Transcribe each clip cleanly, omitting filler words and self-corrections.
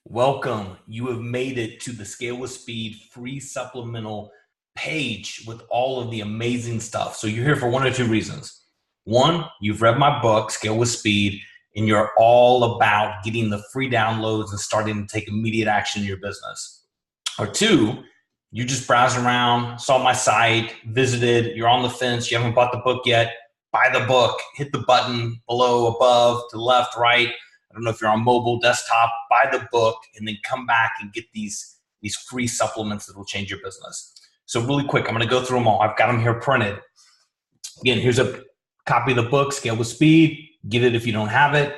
Welcome. You have made it to the Scale with Speed free supplemental page with all of the amazing stuff. So you're here for one or two reasons. One, you've read my book, Scale with Speed, and you're all about getting the free downloads and starting to take immediate action in your business. Or two, you just browsed around, saw my site, visited, you're on the fence, you haven't bought the book yet, buy the book, hit the button below, above, to the left, right. I don't know if you're on mobile, desktop, buy the book, and then come back and get these free supplements that will change your business. So really quick, I'm going to go through them all. I've got them here printed. Again, here's a copy of the book, Scale with Speed. Get it if you don't have it.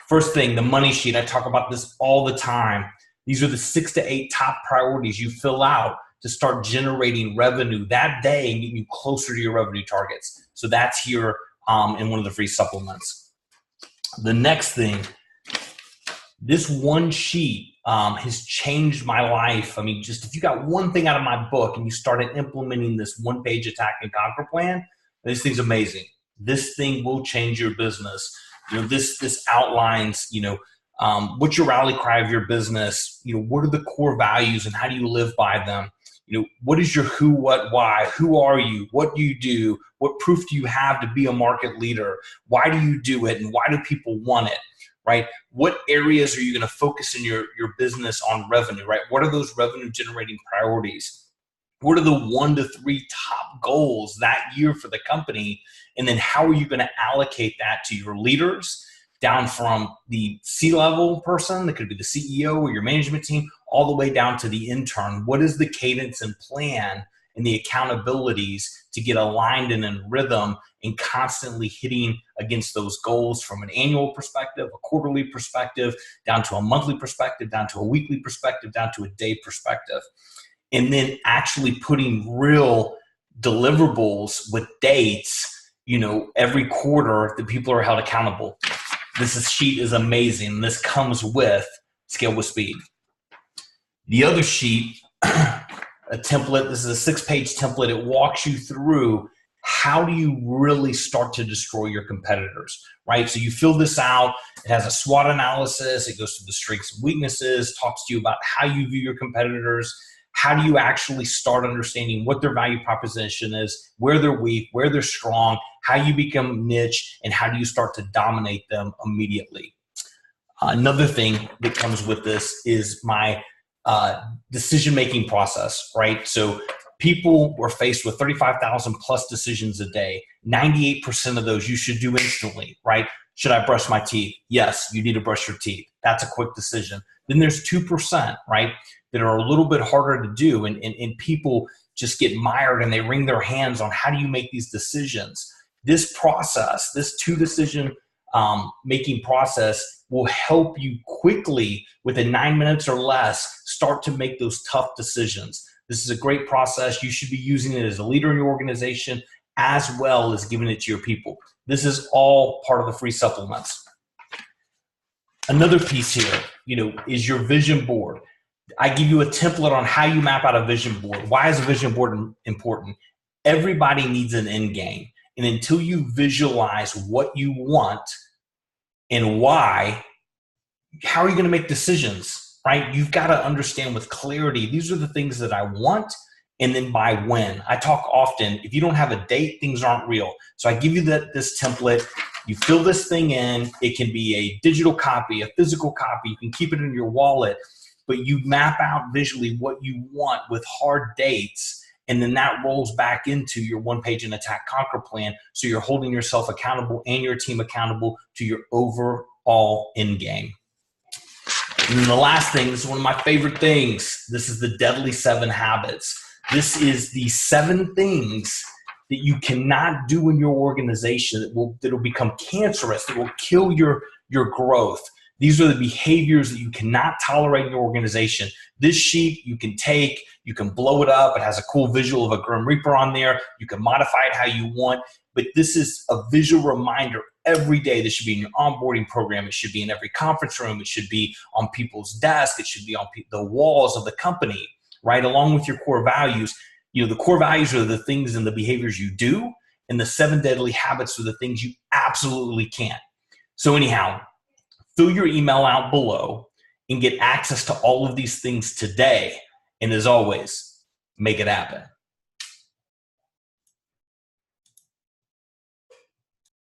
First thing, the money sheet. I talk about this all the time. These are the 6 to 8 top priorities you fill out to start generating revenue that day and getting you closer to your revenue targets. So that's here in one of the free supplements. The next thing, this one sheet has changed my life. I mean, just if you got one thing out of my book and you started implementing this one-page attack and conquer plan, this thing's amazing. This thing will change your business. This outlines, what's your rally cry of your business? What are the core values and how do you live by them? What is your who, what, why? Who are you? What do you do? What proof do you have to be a market leader? Why do you do it? And why do people want it, right? What areas are you going to focus in your business on revenue, right? What are those revenue generating priorities? What are the 1 to 3 top goals that year for the company? And then how are you going to allocate that to your leaders, down from the C-level person, that could be the CEO or your management team, all the way down to the intern? What is the cadence and plan and the accountabilities to get aligned and in rhythm and constantly hitting against those goals from an annual perspective, a quarterly perspective, down to a monthly perspective, down to a weekly perspective, down to a day perspective? And then actually putting real deliverables with dates, every quarter that people are held accountable. This sheet is amazing. This comes with Scale with Speed. The other sheet, a template, this is a 6-page template. It walks you through how do you really start to destroy your competitors, right? So you fill this out. It has a SWOT analysis. It goes through the strengths and weaknesses, talks to you about how you view your competitors. How do you actually start understanding what their value proposition is, where they're weak, where they're strong, how you become niche, and how do you start to dominate them immediately? Another thing that comes with this is my decision-making process, right? So people were faced with 35,000 plus decisions a day. 98% of those you should do instantly, right? Should I brush my teeth? Yes, you need to brush your teeth. That's a quick decision. Then there's 2%, right, that are a little bit harder to do, and people just get mired and they wring their hands on how do you make these decisions. This process, this 2 decision making process, will help you quickly, within 9 minutes or less, start to make those tough decisions. This is a great process. You should be using it as a leader in your organization as well as giving it to your people. This is all part of the free supplements. Another piece here, is your vision board. I give you a template on how you map out a vision board. Why is a vision board important? Everybody needs an end game. And until you visualize what you want and why, how are you going to make decisions, right? You've got to understand with clarity, these are the things that I want, and then by when. I talk often, if you don't have a date, things aren't real. So I give you this template. You fill this thing in. It can be a digital copy, a physical copy. You can keep it in your wallet. But you map out visually what you want with hard dates, and then that rolls back into your one-page and attack conquer plan. So you're holding yourself accountable and your team accountable to your overall end game. And then the last thing, this is one of my favorite things. This is the Deadly 7 Habits. This is the 7 things that you cannot do in your organization that will become cancerous, that will kill your growth. These are the behaviors that you cannot tolerate in your organization. This sheet you can take, you can blow it up. It has a cool visual of a Grim Reaper on there. You can modify it how you want, but this is a visual reminder every day. This should be in your onboarding program. It should be in every conference room. It should be on people's desks. It should be on the walls of the company, right? Along with your core values. The core values are the things and the behaviors you do, and the 7 deadly habits are the things you absolutely can't. So anyhow, fill your email out below, and get access to all of these things today. And as always, make it happen.